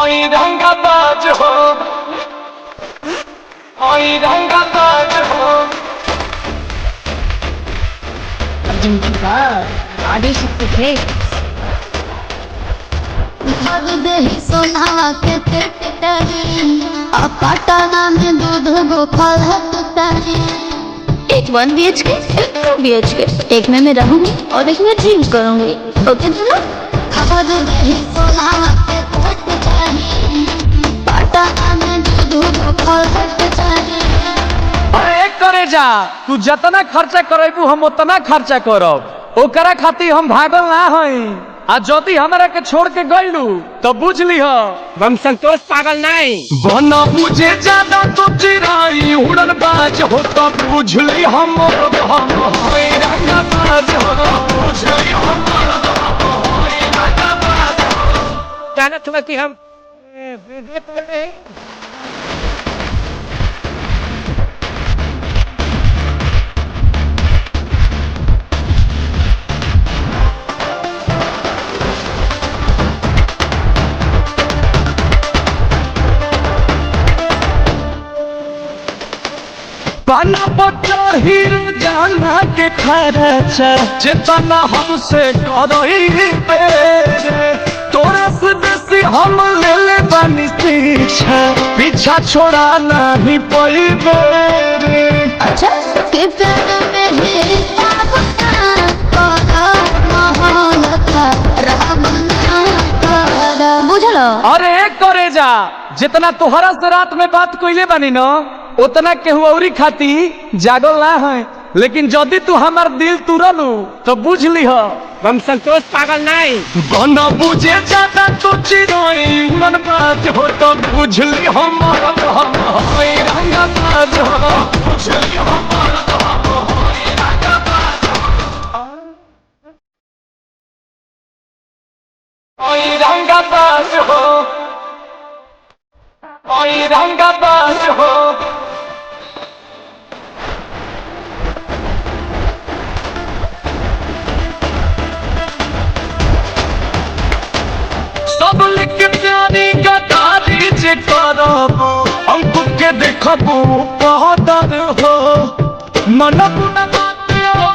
ओई रंगाबाज हो, ओई रंगाबाज हो। जिंदगी आगे सकते थे भाग दे सोना के तेरी पटना में दूध गोपाल है। एक 1 BHK, एक 2 BHK, एक में मैं रहूंगी और एक में ड्रीम करूंगी। ओके दोनों भाग दे सोना के तेरी पटना में दूध गोपाल है। अरे करे जा, तू जितना खर्चा करेबू हम उतना खर्चा करब। ओकरा खातिर हम भागल ना हई। आ ज्योति हमारा के छोड़ के गइलू तो बुझ लीह हम संतोष पागल नहीं। बना बुझे ज्यादा तो चिराई उड़न बाज हो तो बुझ ली हम होई रंगाबाज हो, बुझ ली हम होई रंगाबाज हो। जाना तुम्हें कि हम पाना पत्थर हीरो जाना के खर्चा जितना हमसे करई पे तोरा से बेसी हम ले ले बानी पीछा छोड़ा नहीं पैबे रे। अच्छा के प्यार में ही बुझलो। अरे करे जा, जितना तोहरा से रात में बात कइले बानी न उतना केहू औरी खाती जागल ना है। लेकिन जदि तू हमार दिल तुरलू तो बुझ लीह हम संतोष पागल नहीं। बना बुझे ज्यादा तो चिराई मन बात हो तो बुझ ली हम होई रंगाबाज हो, बुझ ली हम होई रंगाबाज हो। ओई रंगाबाज हो, ओई रंगाबाज हो। सब लिख प्यारी गदारी जे करबो अंकुर के देखबो बहादुर हो मन